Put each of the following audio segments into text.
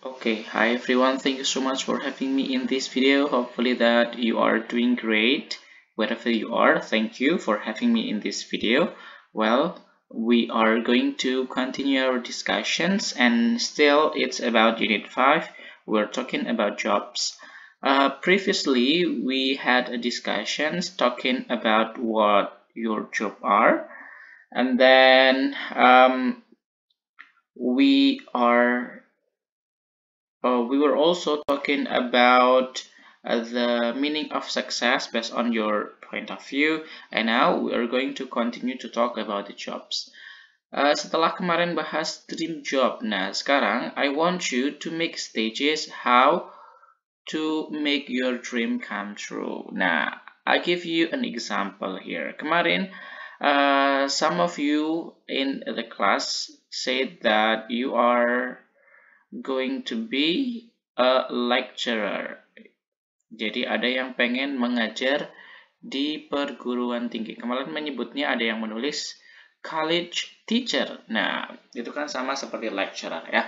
Okay, hi everyone. Thank you so much for having me in this video. Hopefully that you are doing great wherever you are. Thank you for having me in this video. Well, we are going to continue our discussions and still it's about Unit 5. We're talking about jobs. Previously, we had a discussions talking about what your job are, and then we are we were also talking about the meaning of success based on your point of view, and now we are going to continue to talk about the jobs. Setelah kemarin bahas dream job, nah sekarang I want you to make stages how to make your dream come true. Nah, I give you an example here. Kemarin, some of you in the class said that you are going to be a lecturer. Jadi ada yang pengen mengajar di perguruan tinggi. Kemarin menyebutnya ada yang menulis college teacher. Nah, itu kan sama seperti lecturer ya.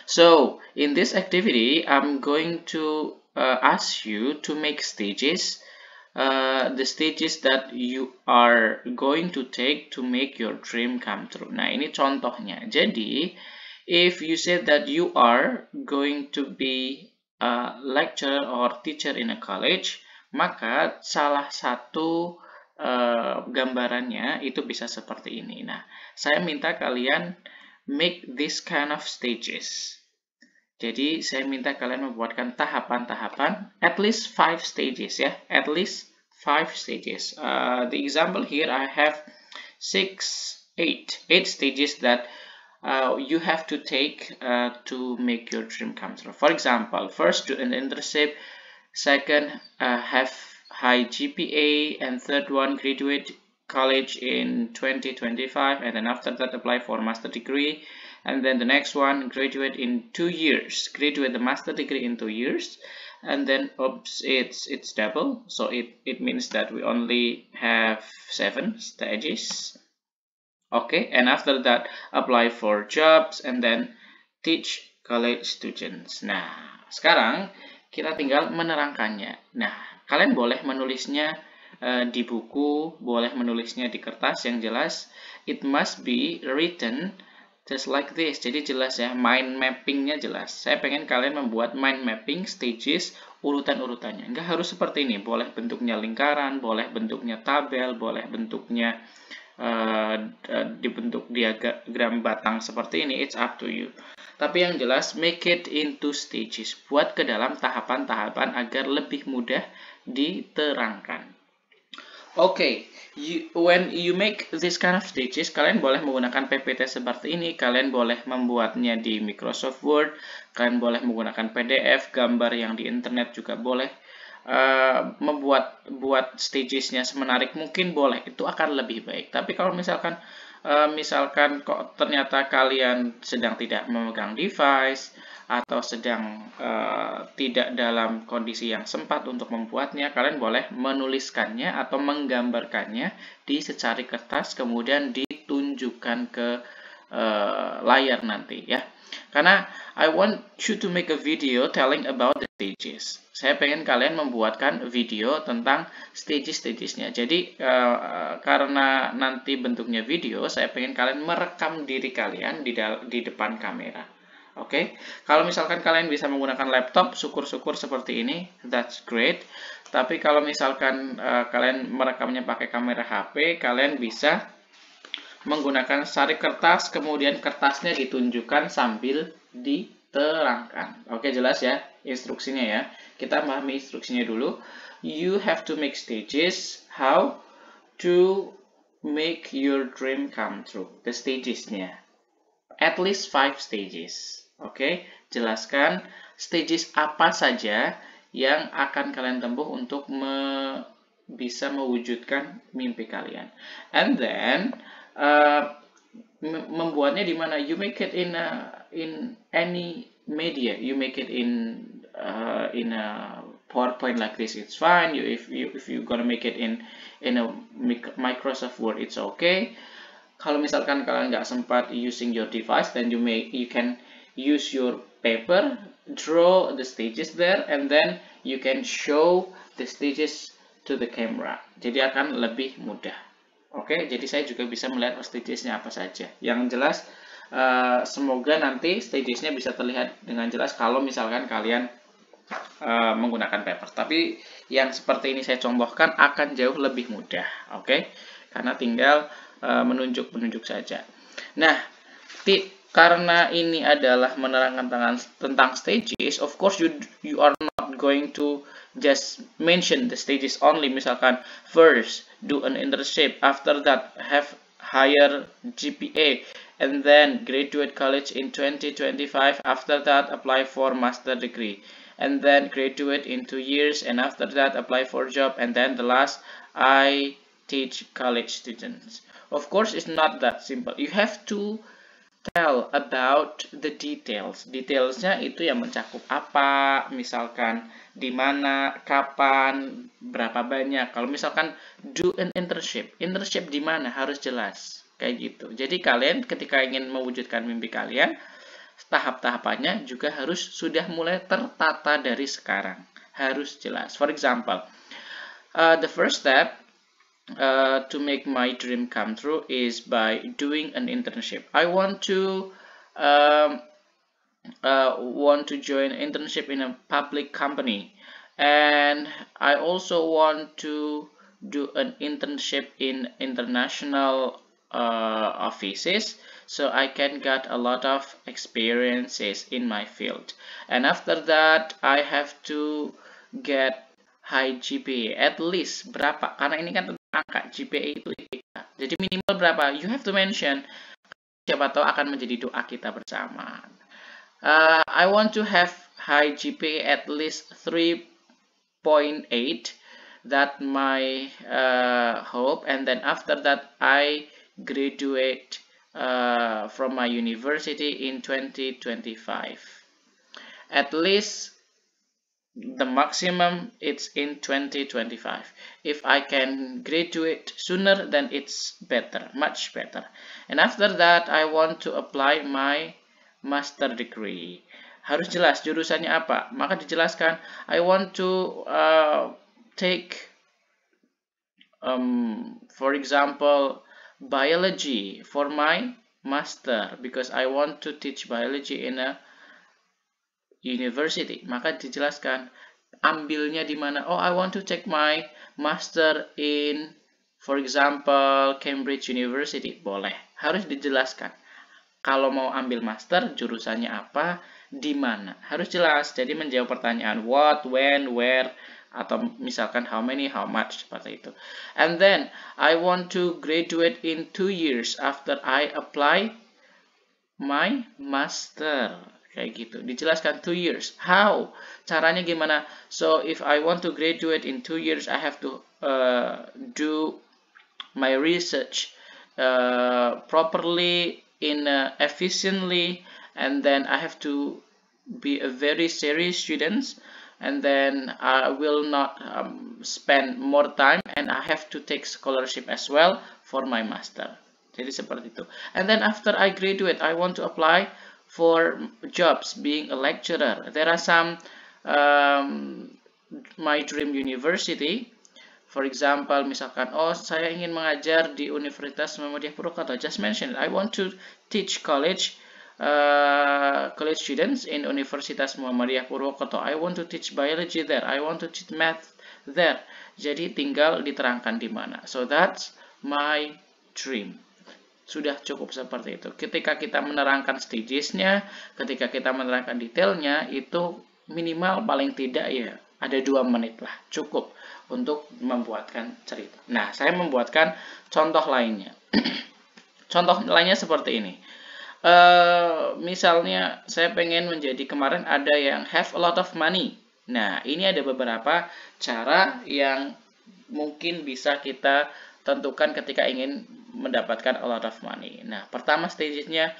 So, in this activity, I'm going to ask you to make stages. The stages that you are going to take to make your dream come true. Nah, ini contohnya. Jadi, if you say that you are going to be a lecturer or teacher in a college, maka salah satu gambarannya itu bisa seperti ini. Nah, saya minta kalian make this kind of stages. Jadi, saya minta kalian membuatkan tahapan-tahapan, at least 5 stages ya, at least 5 stages. The example here I have 8 stages that you have to take to make your dream come true. For example, first do an internship, second have high GPA, and third one graduate college in 2025, and then after that apply for master degree, and then the next one graduate in 2 years, graduate the master degree in 2 years, and then oops, it's double, so it means that we only have 7 stages. Okay, and after that apply for jobs and then teach college students. Nah, sekarang kita tinggal menerangkannya. Nah, kalian boleh menulisnya di buku, boleh menulisnya di kertas, yang jelas it must be written just like this. Jadi jelas ya, mind mappingnya jelas. Saya pengen kalian membuat mind mapping stages urutan-urutannya. Nggak harus seperti ini, boleh bentuknya lingkaran, boleh bentuknya tabel, boleh bentuknya dibentuk diagram batang seperti ini, it's up to you. Tapi yang jelas make it into stages, buat ke dalam tahapan-tahapan agar lebih mudah diterangkan. Okay, when you make this kind of stages, kalian boleh menggunakan PPT seperti ini, kalian boleh membuatnya di Microsoft Word, kalian boleh menggunakan PDF, gambar yang di internet juga boleh. Membuat stagesnya semenarik mungkin boleh, itu akan lebih baik. Tapi kalau misalkan kok ternyata kalian sedang tidak memegang device atau sedang tidak dalam kondisi yang sempat untuk membuatnya, kalian boleh menuliskannya atau menggambarkannya di secari kertas kemudian ditunjukkan ke layar nanti ya. Karena I want you to make a video telling about the stages. Saya pengen kalian membuatkan video tentang stages-stagesnya. Jadi karena nanti bentuknya video, saya pengen kalian merekam diri kalian di depan kamera. Oke, kalau misalkan kalian bisa menggunakan laptop, syukur-syukur seperti ini, that's great. Tapi kalau misalkan kalian merekamnya pakai kamera HP, kalian bisa menggunakan sari kertas, kemudian kertasnya ditunjukkan sambil diterangkan. Oke, jelas ya instruksinya ya. Kita pahami instruksinya dulu. You have to make stages how to make your dream come true. The stagesnya. At least 5 stages. Oke, jelaskan stages apa saja yang akan kalian tempuh untuk bisa mewujudkan mimpi kalian. And then membuatnya di mana? You make it in any media. You make it in a PowerPoint like this, it's fine. If you gonna make it in a Microsoft Word, it's okay. Kalau misalkan kalian nggak sempat using your device, then you use your paper, draw the stages there, and then you can show the stages to the camera. Jadi akan lebih mudah. Oke, jadi saya juga bisa melihat stagesnya apa saja. Yang jelas, semoga nanti stagesnya bisa terlihat dengan jelas kalau misalkan kalian menggunakan paper. Tapi yang seperti ini saya contohkan akan jauh lebih mudah. Oke, karena tinggal menunjuk-menunjuk saja. Nah, karena ini adalah menerangkan tentang stages, of course you are not going to just mention the stages only. Misalkan first do an internship, after that have higher GPA, and then graduate college in 2025, after that apply for master degree, and then graduate in 2 years, and after that apply for job, and then the last I teach college students. Of course it's not that simple. You have to tell about the details. Detailsnya itu yang mencakup apa, misalkan di mana, kapan, berapa banyak. Kalau misalkan do an internship, internship di mana harus jelas, kayak gitu. Jadi kalian ketika ingin mewujudkan mimpi kalian, tahap-tahapannya juga harus sudah mulai tertata dari sekarang, harus jelas. For example, the first step to make my dream come true is by doing an internship. I want to join an internship in a public company, and I also want to do an internship in international offices, so I can get a lot of experiences in my field. And after that I have to get high GPA, at least berapa, karena ini kan angka GPA itu IPK. Jadi minimal berapa? You have to mention. Siapa tahu akan menjadi doa kita bersama. I want to have high GPA at least 3.8. That my hope. And then after that I graduate from my university in 2025. At least the maximum it's in 2025. If I can graduate sooner, then it's better, much better. And after that I want to apply my master degree. Harus jelas jurusannya apa, maka dijelaskan I want to take for example biology for my master, because I want to teach biology in a university. Maka dijelaskan ambilnya di mana. Oh, I want to take my master in, for example, Cambridge University. Boleh, harus dijelaskan. Kalau mau ambil master, jurusannya apa, di mana, harus jelas. Jadi menjawab pertanyaan what, when, where, atau misalkan how many, how much, seperti itu. And then I want to graduate in 2 years after I apply my master. Kayak gitu, dijelaskan 2 years. How? Caranya gimana? So if I want to graduate in 2 years, I have to do my research properly, efficiently, and then I have to be a very serious student, and then I will not spend more time, and I have to take scholarship as well for my master. Jadi seperti itu. And then after I graduate, I want to apply for jobs being a lecturer. There are some my dream university. For example, misalkan, oh saya ingin mengajar di Universitas Muhammadiyah Purwokerto. Just mention it. I want to teach college students in Universitas Muhammadiyah Purwokerto. I want to teach biology there. I want to teach math there. Jadi tinggal diterangkan di mana. So that's my dream. Sudah cukup seperti itu. Ketika kita menerangkan stagesnya, ketika kita menerangkan detailnya, itu minimal paling tidak ya ada 2 menit lah, cukup untuk membuatkan cerita. Nah, saya membuatkan contoh lainnya. Contoh lainnya seperti ini. Misalnya saya pengen menjadi, kemarin ada yang have a lot of money. Nah, ini ada beberapa cara yang mungkin bisa kita tentukan ketika ingin mendapatkan a lot of money. Nah, pertama stagesnya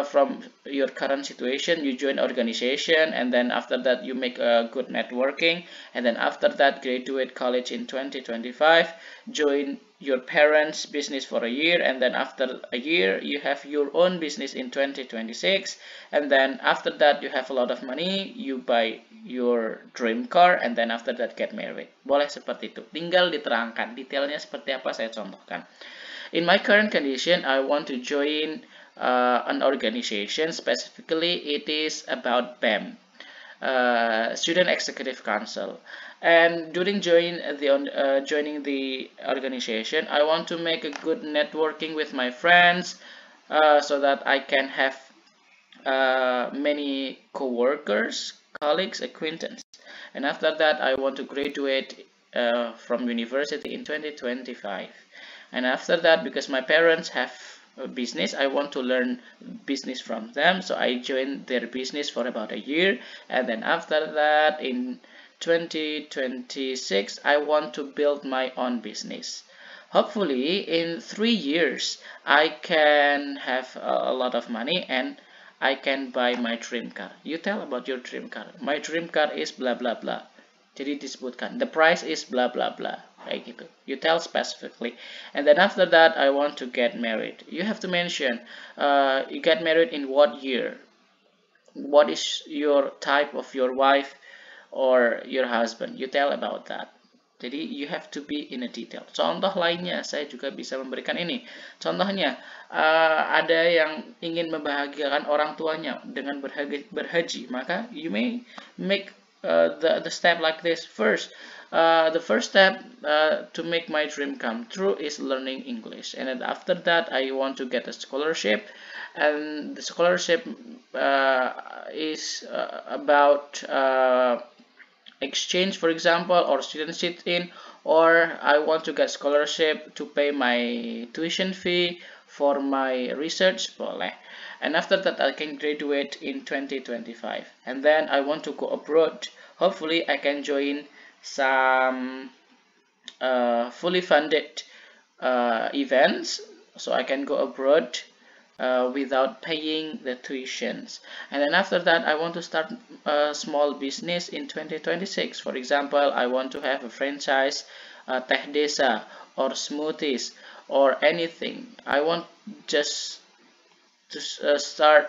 from your current situation, you join organization, and then after that you make a good networking, and then after that graduate college in 2025, join your parents business for a year, and then after a year you have your own business in 2026, and then after that you have a lot of money, you buy your dream car, and then after that get married. Boleh seperti itu, tinggal diterangkan detailnya seperti apa, saya contohkan. In my current condition, I want to join an organization. Specifically, it is about BEM, Student Executive Council. And during joining the organization, I want to make a good networking with my friends, so that I can have many co-workers, colleagues, acquaintances. And after that, I want to graduate from university in 2025. And after that, because my parents have a business, I want to learn business from them, so I joined their business for about a year, and then after that in 2026 I want to build my own business. Hopefully in 3 years I can have a lot of money and I can buy my dream car. You tell about your dream car. My dream car is blah blah blah. Jadi disebutkan the price is blah blah blah, kayak gitu. You tell specifically, and then after that I want to get married. You have to mention you get married in what year, what is your type of your wife or your husband. You tell about that. Jadi you have to be in a detail. Contoh lainnya saya juga bisa memberikan ini. Contohnya ada yang ingin membahagiakan orang tuanya dengan berhaji, maka you may make the step like this. First, the first step to make my dream come true is learning English, and then after that I want to get a scholarship, and the scholarship is about exchange, for example, or student sit-in, or I want to get scholarship to pay my tuition fee for my research, boleh. And after that I can graduate in 2025, and then I want to go abroad. Hopefully I can join some fully funded events, so I can go abroad without paying the tuitions. And then after that I want to start a small business in 2026. For example, I want to have a franchise, teh desa or smoothies or anything. I want just to start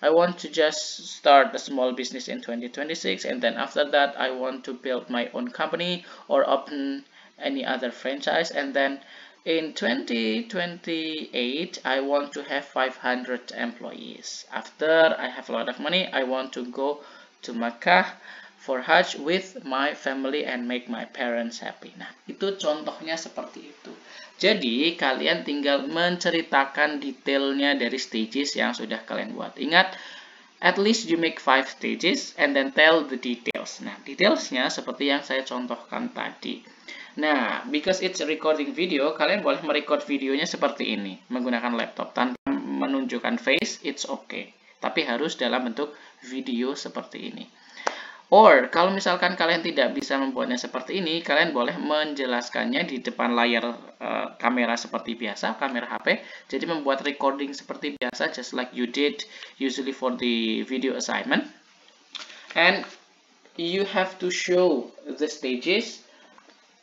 a small business in 2026, and then after that I want to build my own company or open any other franchise, and then in 2028 I want to have 500 employees. After I have a lot of money, I want to go to Makkah for Hajj with my family and make my parents happy. Nah, itu contohnya seperti itu. Jadi, kalian tinggal menceritakan detailnya dari stages yang sudah kalian buat. Ingat, at least you make 5 stages and then tell the details. Nah, detailsnya seperti yang saya contohkan tadi. Nah, because it's a recording video, kalian boleh merecord videonya seperti ini, menggunakan laptop. Tanpa menunjukkan face, it's okay. Tapi harus dalam bentuk video seperti ini. Or, kalau misalkan kalian tidak bisa membuatnya seperti ini, kalian boleh menjelaskannya di depan layar kamera seperti biasa, kamera HP. Jadi membuat recording seperti biasa, just like you did usually for the video assignment. And you have to show the stages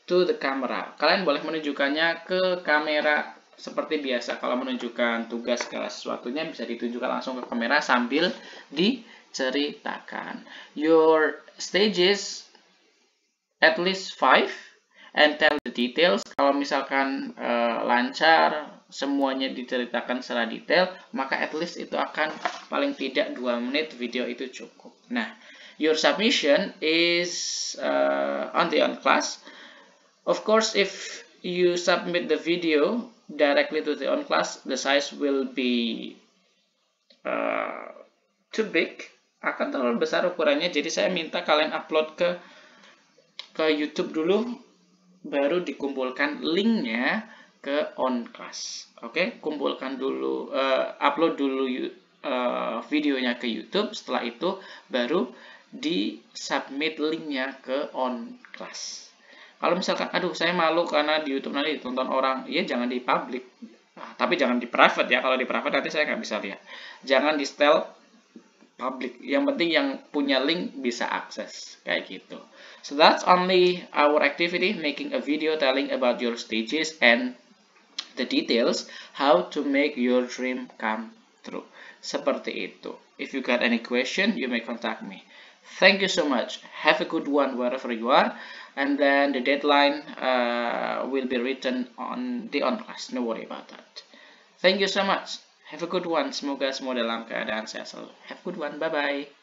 to the camera. Kalian boleh menunjukkannya ke kamera seperti biasa. Kalau menunjukkan tugas segala sesuatunya bisa ditunjukkan langsung ke kamera sambil diceritakan. Your stages at least 5 and tell the details. Kalau misalkan lancar, semuanya diceritakan secara detail, maka at least itu akan paling tidak 2 menit video itu cukup. Nah, your submission is on the on class. Of course, if you submit the video directly to the on class, the size will be too big, akan terlalu besar ukurannya. Jadi saya minta kalian upload ke YouTube dulu, baru dikumpulkan linknya ke on class. Oke, kumpulkan dulu, upload dulu videonya ke YouTube. Setelah itu baru di submit linknya ke on class. Kalau misalkan, aduh saya malu karena di YouTube nanti ditonton orang, ya jangan di public. Nah, tapi jangan di private ya, kalau di private nanti saya nggak bisa lihat. Jangan di setel public, yang penting yang punya link bisa akses, kayak gitu. So that's only our activity, making a video telling about your stages and the details how to make your dream come true. Seperti itu. If you got any question, you may contact me. Thank you so much. Have a good one wherever you are. And then the deadline will be written on the on class. No worry about that. Thank you so much. Have a good one. Semoga semua dalam keadaan sehat selalu. Have a good one. Bye-bye.